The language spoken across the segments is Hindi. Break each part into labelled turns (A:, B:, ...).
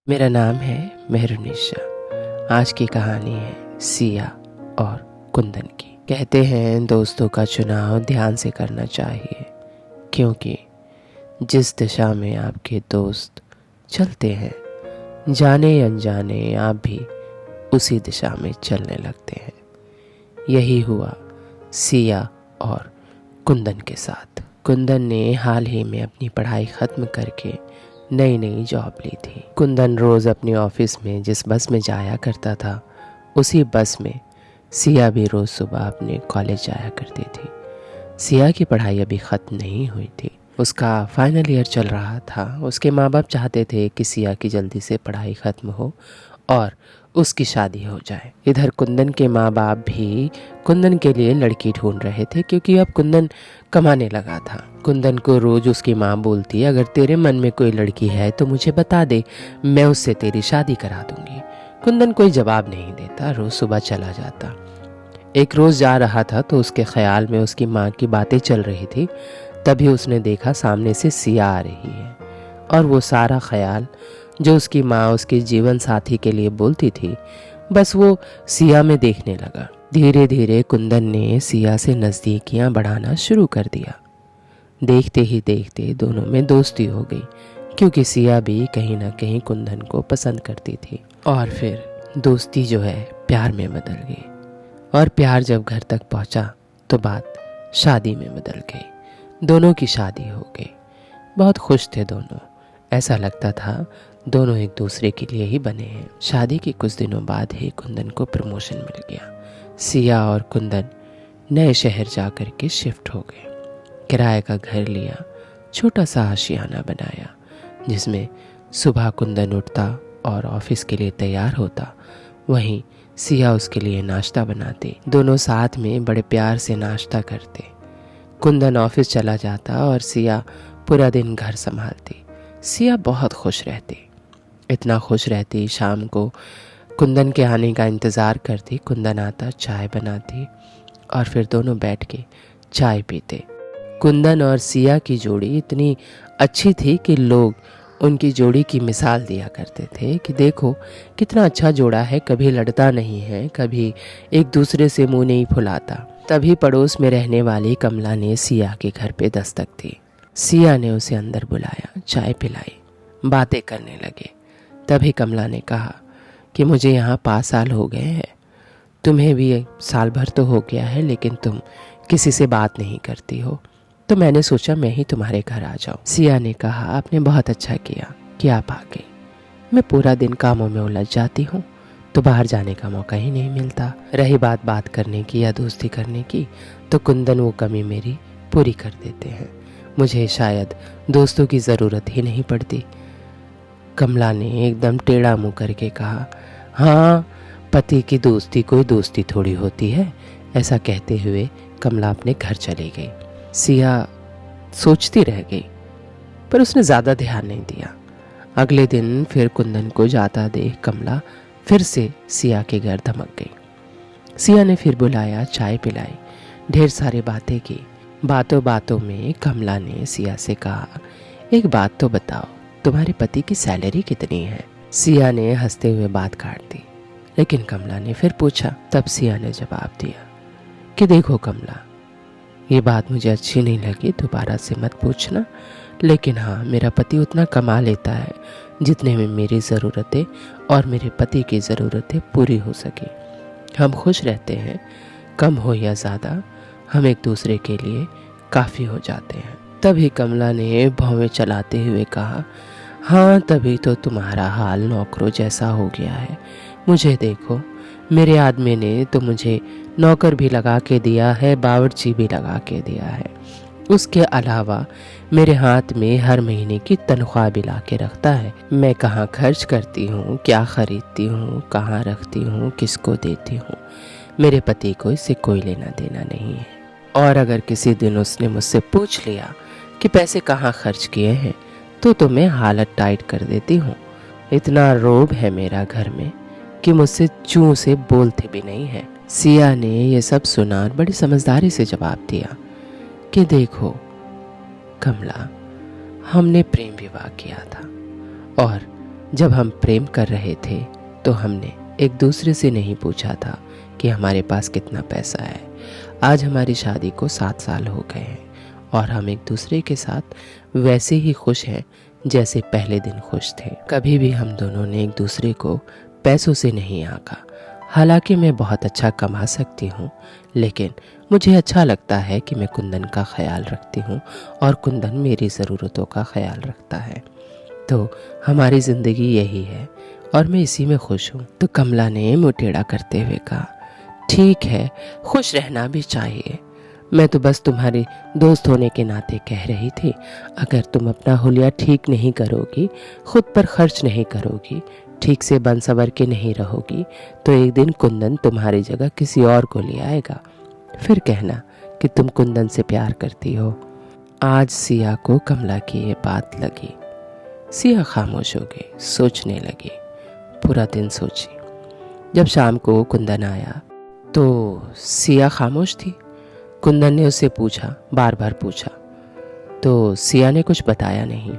A: मेरा नाम है मेहरुनिशा। आज की कहानी है सिया और कुंदन की। कहते हैं दोस्तों का चुनाव ध्यान से करना चाहिए, क्योंकि जिस दिशा में आपके दोस्त चलते हैं, जाने अनजाने आप भी उसी दिशा में चलने लगते हैं। यही हुआ सिया और कुंदन के साथ। कुंदन ने हाल ही में अपनी पढ़ाई ख़त्म करके नई नई जॉब ली थी। कुंदन रोज़ अपने ऑफिस में जिस बस में जाया करता था, उसी बस में सिया भी रोज़ सुबह अपने कॉलेज जाया करती थी। सिया की पढ़ाई अभी ख़त्म नहीं हुई थी, उसका फाइनल ईयर चल रहा था। उसके माँ बाप चाहते थे कि सिया की जल्दी से पढ़ाई ख़त्म हो और उसकी शादी हो जाए। इधर कुंदन के माँ बाप भी कुंदन के लिए लड़की ढूंढ रहे थे, क्योंकि अब कुंदन कमाने लगा था। कुंदन को रोज़ उसकी माँ बोलती, अगर तेरे मन में कोई लड़की है तो मुझे बता दे, मैं उससे तेरी शादी करा दूंगी। कुंदन कोई जवाब नहीं देता, रोज़ सुबह चला जाता। एक रोज़ जा रहा था तो उसके ख्याल में उसकी माँ की बातें चल रही थी। तभी उसने देखा सामने से सिया आ रही है, और वो सारा ख्याल जो उसकी माँ उसके जीवन साथी के लिए बोलती थी, बस वो सिया में देखने लगा। धीरे धीरे कुंदन ने सिया से नज़दीकियाँ बढ़ाना शुरू कर दिया। देखते ही देखते दोनों में दोस्ती हो गई, क्योंकि सिया भी कहीं ना कहीं कुंदन को पसंद करती थी। और फिर दोस्ती जो है प्यार में बदल गई, और प्यार जब घर तक पहुंचा तो बात शादी में बदल गई। दोनों की शादी हो गई। बहुत खुश थे दोनों, ऐसा लगता था दोनों एक दूसरे के लिए ही बने हैं। शादी के कुछ दिनों बाद ही कुंदन को प्रमोशन मिल गया। सिया और कुंदन नए शहर जा कर के शिफ्ट हो गए। किराए का घर लिया, छोटा सा आशियाना बनाया, जिसमें सुबह कुंदन उठता और ऑफिस के लिए तैयार होता, वहीं सिया उसके लिए नाश्ता बनाती। दोनों साथ में बड़े प्यार से नाश्ता करते। कुंदन ऑफिस चला जाता और सिया पूरा दिन घर संभालती। सिया बहुत खुश रहती, इतना खुश रहती, शाम को कुंदन के आने का इंतज़ार करती। कुंदन आता, चाय बनाती, और फिर दोनों बैठ के चाय पीते। कुंदन और सिया की जोड़ी इतनी अच्छी थी कि लोग उनकी जोड़ी की मिसाल दिया करते थे कि देखो कितना अच्छा जोड़ा है, कभी लड़ता नहीं है, कभी एक दूसरे से मुंह नहीं फुलाता। तभी पड़ोस में रहने वाली कमला ने सिया के घर पे दस्तक दी। सिया ने उसे अंदर बुलाया, चाय पिलाई, बातें करने लगे। तभी कमला ने कहा कि मुझे यहाँ 5 साल हो गए हैं, तुम्हें भी साल भर तो हो गया है, लेकिन तुम किसी से बात नहीं करती हो, तो मैंने सोचा मैं ही तुम्हारे घर आ जाऊं। सिया ने कहा, आपने बहुत अच्छा किया कि आप आ गई। मैं पूरा दिन कामों में उलझ जाती हूँ, तो बाहर जाने का मौका ही नहीं मिलता। रही बात करने की या दोस्ती करने की, तो कुंदन वो कमी मेरी पूरी कर देते हैं। मुझे शायद दोस्तों की ज़रूरत ही नहीं पड़ती। कमला ने एकदम टेढ़ा मुंह करके कहा, हाँ, पति की दोस्ती कोई दोस्ती थोड़ी होती है। ऐसा कहते हुए कमला अपने घर चली गई। सिया सोचती रह गई, पर उसने ज़्यादा ध्यान नहीं दिया। अगले दिन फिर कुंदन को जाता देख कमला फिर से सिया के घर धमक गई। सिया ने फिर बुलाया, चाय पिलाई, ढेर सारी बातें की। बातों बातों में कमला ने सिया से कहा, एक बात तो बताओ, तुम्हारे पति की सैलरी कितनी है? सिया ने हंसते हुए बात काट दी, लेकिन कमला ने फिर पूछा। तब सिया ने जवाब दिया कि देखो कमला, ये बात मुझे अच्छी नहीं लगी, दोबारा से मत पूछना, लेकिन हाँ, मेरा पति उतना कमा लेता है जितने में मेरी ज़रूरतें और मेरे पति की ज़रूरतें पूरी हो सके। हम खुश रहते हैं, कम हो या ज़्यादा, हम एक दूसरे के लिए काफ़ी हो जाते हैं। तभी कमला ने भौवें चलाते हुए कहा, हाँ, तभी तो तुम्हारा हाल नौकरों जैसा हो गया है। मुझे देखो, मेरे आदमी ने तो मुझे नौकर भी लगा के दिया है, बावर्ची भी लगा के दिया है। उसके अलावा मेरे हाथ में हर महीने की तनख्वाह भी ला के रखता है। मैं कहाँ खर्च करती हूँ, क्या खरीदती हूँ, कहाँ रखती हूँ, किसको देती हूँ, मेरे पति को इससे कोई लेना देना नहीं है। और अगर किसी दिन उसने मुझसे पूछ लिया कि पैसे कहाँ खर्च किए हैं, तो मैं हालत टाइट कर देती हूँ। इतना रोब है मेरा घर में कि मुझसे चूं से बोलते भी नहीं है। सिया ने यह सब सुना और बड़ी समझदारी से जवाब दिया कि देखो कमला, हमने प्रेम विवाह किया था, और जब हम प्रेम कर रहे थे तो हमने एक दूसरे से नहीं पूछा था कि हमारे पास कितना पैसा है। आज हमारी शादी को 7 साल हो गए हैं और हम एक दूसरे के साथ वैसे ही खुश हैं जैसे पहले दिन खुश थे। कभी भी हम दोनों ने एक दूसरे को पैसों से नहीं आंका। हालांकि मैं बहुत अच्छा कमा सकती हूँ, लेकिन मुझे अच्छा लगता है कि मैं कुंदन का ख्याल रखती हूँ और कुंदन मेरी ज़रूरतों का ख्याल रखता है। तो हमारी ज़िंदगी यही है और मैं इसी में खुश हूँ। तो कमला ने मुँह टेढ़ा करते हुए कहा, ठीक है, खुश रहना भी चाहिए। मैं तो बस तुम्हारी दोस्त होने के नाते कह रही थी, अगर तुम अपना हुलिया ठीक नहीं करोगी, खुद पर खर्च नहीं करोगी, ठीक से बन सवर के नहीं रहोगी, तो एक दिन कुंदन तुम्हारी जगह किसी और को ले आएगा। फिर कहना कि तुम कुंदन से प्यार करती हो। आज सिया को कमला की ये बात लगी। सिया खामोश हो गई, सोचने लगी। पूरा दिन सोची। जब शाम को कुंदन आया तो सिया खामोश थी। कुंदन ने उससे पूछा, बार बार पूछा, तो सिया ने कुछ बताया नहीं।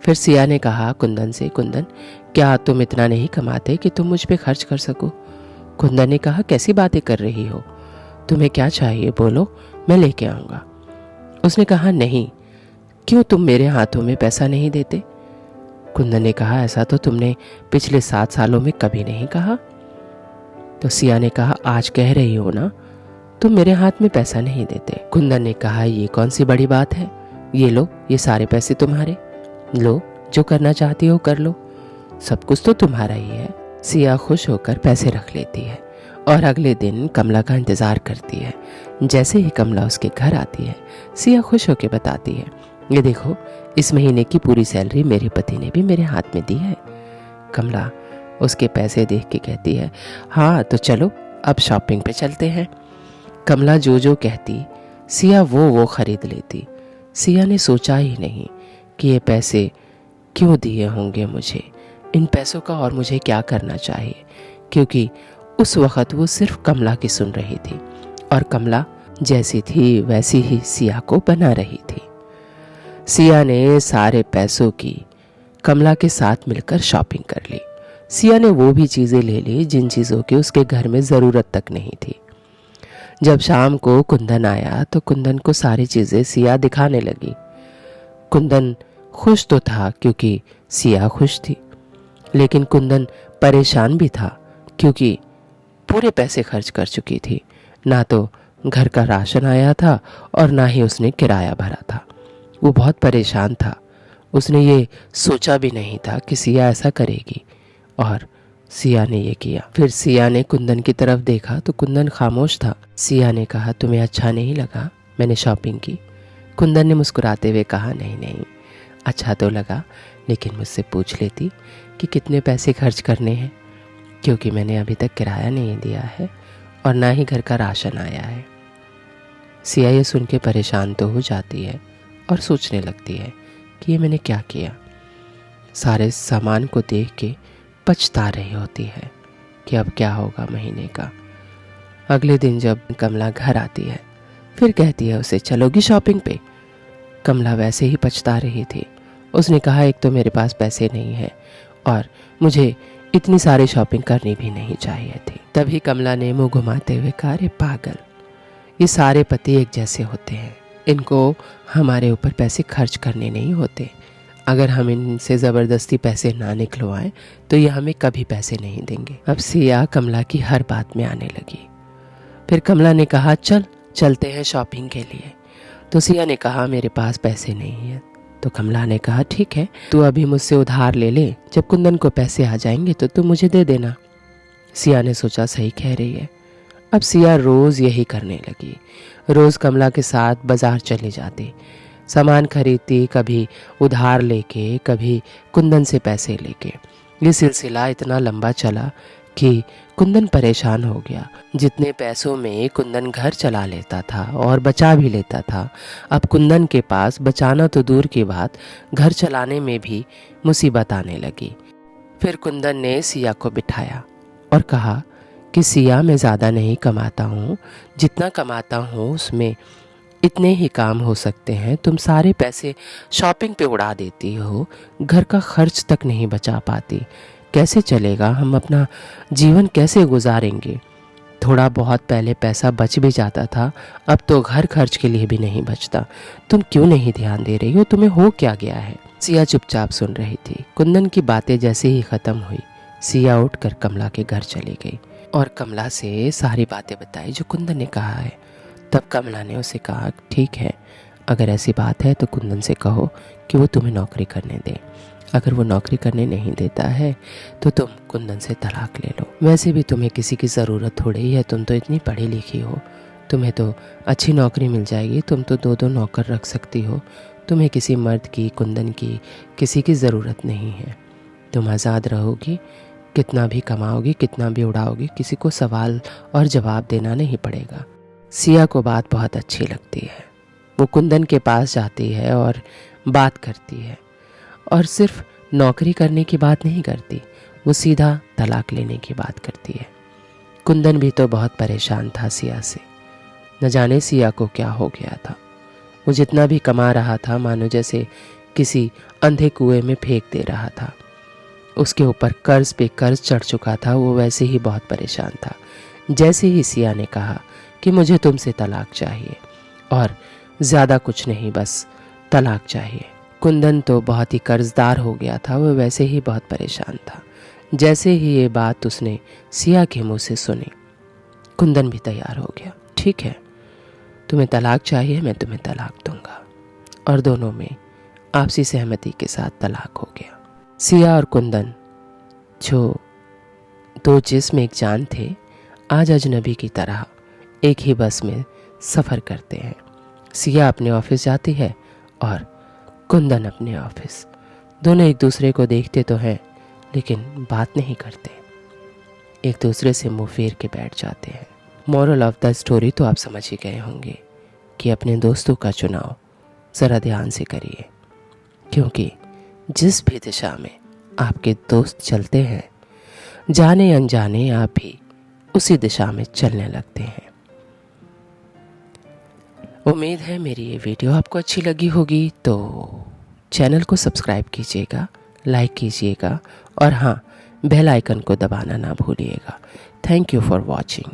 A: फिर सिया ने कहा कुंदन से, कुंदन, क्या तुम इतना नहीं कमाते कि तुम मुझ पे खर्च कर सको? कुंदन ने कहा, कैसी बातें कर रही हो? तुम्हें क्या चाहिए बोलो, मैं लेके आऊँगा। उसने कहा, नहीं, क्यों तुम मेरे हाथों में पैसा नहीं देते? कुंदन ने कहा, ऐसा तो तुमने पिछले 7 सालों में कभी नहीं कहा। तो सिया ने कहा, आज कह रही हो ना, तुम मेरे हाथ में पैसा नहीं देते। कुंदन ने कहा, ये कौन सी बड़ी बात है, ये लो, ये सारे पैसे तुम्हारे, लो, जो करना चाहती हो कर लो, सब कुछ तो तुम्हारा ही है। सिया खुश होकर पैसे रख लेती है और अगले दिन कमला का इंतजार करती है। जैसे ही कमला उसके घर आती है, सिया खुश होकर बताती है, ये देखो, इस महीने की पूरी सैलरी मेरे पति ने भी मेरे हाथ में दी है। कमला उसके पैसे देख के कहती है, हाँ तो चलो अब शॉपिंग पे चलते हैं। कमला जो जो कहती, सिया वो खरीद लेती। सिया ने सोचा ही नहीं कि ये पैसे क्यों दिए होंगे मुझे, इन पैसों का और मुझे क्या करना चाहिए, क्योंकि उस वक़्त वो सिर्फ कमला की सुन रही थी और कमला जैसी थी वैसी ही सिया को बना रही थी। सिया ने सारे पैसों की कमला के साथ मिलकर शॉपिंग कर ली। सिया ने वो भी चीज़ें ले ली जिन चीज़ों की उसके घर में ज़रूरत तक नहीं थी। जब शाम को कुंदन आया तो कुंदन को सारी चीज़ें सिया दिखाने लगी। कुंदन खुश तो था क्योंकि सिया खुश थी, लेकिन कुंदन परेशान भी था क्योंकि पूरे पैसे खर्च कर चुकी थी। ना तो घर का राशन आया था और ना ही उसने किराया भरा था। वो बहुत परेशान था। उसने ये सोचा भी नहीं था कि सिया ऐसा करेगी और सिया ने ये किया। फिर सिया ने कुंदन की तरफ देखा तो कुंदन खामोश था। सिया ने कहा, तुम्हें अच्छा नहीं लगा मैंने शॉपिंग की? कुंदन ने मुस्कुराते हुए कहा, नहीं, अच्छा तो लगा, लेकिन मुझसे पूछ लेती कि कितने पैसे खर्च करने हैं, क्योंकि मैंने अभी तक किराया नहीं दिया है और ना ही घर का राशन आया है। सिया ये सुन के परेशान तो हो जाती है और सोचने लगती है कि ये मैंने क्या किया। सारे सामान को देख के पछता रही होती है कि अब क्या होगा महीने का। अगले दिन जब कमला घर आती है, फिर कहती है उसे, चलोगी शॉपिंग पे? कमला वैसे ही पछता रही थी। उसने कहा, एक तो मेरे पास पैसे नहीं है और मुझे इतनी सारी शॉपिंग करनी भी नहीं चाहिए थी। तभी कमला ने मुंह घुमाते हुए कहा, अरे पागल, ये सारे पति एक जैसे होते हैं, इनको हमारे ऊपर पैसे खर्च करने नहीं होते। अगर हम इनसे ज़बरदस्ती पैसे ना निकलवाएं तो ये हमें कभी पैसे नहीं देंगे। अब सिया कमला की हर बात में आने लगी। फिर कमला ने कहा, चलते हैं शॉपिंग के लिए। तो सिया ने कहा, मेरे पास पैसे नहीं है। तो कमला ने कहा, ठीक है, तू अभी मुझसे उधार ले ले, जब कुंदन को पैसे आ जाएंगे तो तू मुझे दे देना। सिया ने सोचा, सही कह रही है। अब सिया रोज़ यही करने लगी। रोज़ कमला के साथ बाज़ार चले जाती, सामान खरीदती, कभी उधार लेके, कभी कुंदन से पैसे लेके। ये सिलसिला इतना लंबा चला कि कुंदन परेशान हो गया। जितने पैसों में कुंदन घर चला लेता था और बचा भी लेता था, अब कुंदन के पास बचाना तो दूर की बात, घर चलाने में भी मुसीबत आने लगी। फिर कुंदन ने सिया को बिठाया और कहा कि सिया, मैं ज़्यादा नहीं कमाता हूँ, जितना कमाता हूँ उसमें इतने ही काम हो सकते हैं, तुम सारे पैसे शॉपिंग पे उड़ा देती हो, घर का खर्च तक नहीं बचा पाती। कैसे चलेगा? हम अपना जीवन कैसे गुजारेंगे? थोड़ा बहुत पहले पैसा बच भी जाता था, अब तो घर खर्च के लिए भी नहीं बचता। तुम क्यों नहीं ध्यान दे रही हो? तुम्हें हो क्या गया है? सिया चुपचाप सुन रही थी। कुंदन की बातें जैसे ही खत्म हुई, सिया उठकर कमला के घर चली गई और कमला से सारी बातें बताई जो कुंदन ने कहा है। तब कमला ने उसे कहा, ठीक है, अगर ऐसी बात है तो कुंदन से कहो कि वो तुम्हें नौकरी करने दे। अगर वो नौकरी करने नहीं देता है तो तुम कुंदन से तलाक ले लो। वैसे भी तुम्हें किसी की ज़रूरत थोड़ी ही है, तुम तो इतनी पढ़ी लिखी हो, तुम्हें तो अच्छी नौकरी मिल जाएगी, तुम तो 2-2 नौकर रख सकती हो। तुम्हें किसी मर्द की, कुंदन की, किसी की ज़रूरत नहीं है। तुम आज़ाद रहोगी, कितना भी कमाओगी, कितना भी उड़ाओगी, किसी को सवाल और जवाब देना नहीं पड़ेगा। सिया को बात बहुत अच्छी लगती है। वो कुंदन के पास जाती है और बात करती है, और सिर्फ नौकरी करने की बात नहीं करती, वो सीधा तलाक लेने की बात करती है। कुंदन भी तो बहुत परेशान था सिया से। न जाने सिया को क्या हो गया था। वो जितना भी कमा रहा था मानो जैसे किसी अंधे कुएं में फेंक दे रहा था। उसके ऊपर कर्ज पे कर्ज चढ़ चुका था। वो वैसे ही बहुत परेशान था। जैसे ही सिया ने कहा कि मुझे तुमसे तलाक चाहिए और ज़्यादा कुछ नहीं, बस तलाक चाहिए, कुंदन तो बहुत ही कर्जदार हो गया था। वो वैसे ही बहुत परेशान था। जैसे ही ये बात उसने सिया के मुंह से सुनी, कुंदन भी तैयार हो गया। ठीक है, तुम्हें तलाक चाहिए, मैं तुम्हें तलाक दूंगा। और दोनों में आपसी सहमति के साथ तलाक हो गया। सिया और कुंदन, जो दो जिस्म एक जान थे, आज अजनबी की तरह एक ही बस में सफ़र करते हैं। सिया अपने ऑफिस जाती है और कुंदन अपने ऑफिस। दोनों एक दूसरे को देखते तो हैं लेकिन बात नहीं करते, एक दूसरे से मुंह फेर के बैठ जाते हैं। मोरल ऑफ द स्टोरी तो आप समझ ही गए होंगे कि अपने दोस्तों का चुनाव ज़रा ध्यान से करिए, क्योंकि जिस भी दिशा में आपके दोस्त चलते हैं, जाने अनजाने आप भी उसी दिशा में चलने लगते हैं। उम्मीद है मेरी ये वीडियो आपको अच्छी लगी होगी, तो चैनल को सब्सक्राइब कीजिएगा, लाइक कीजिएगा और हाँ, बेल आइकन को दबाना ना भूलिएगा। Thank you for watching.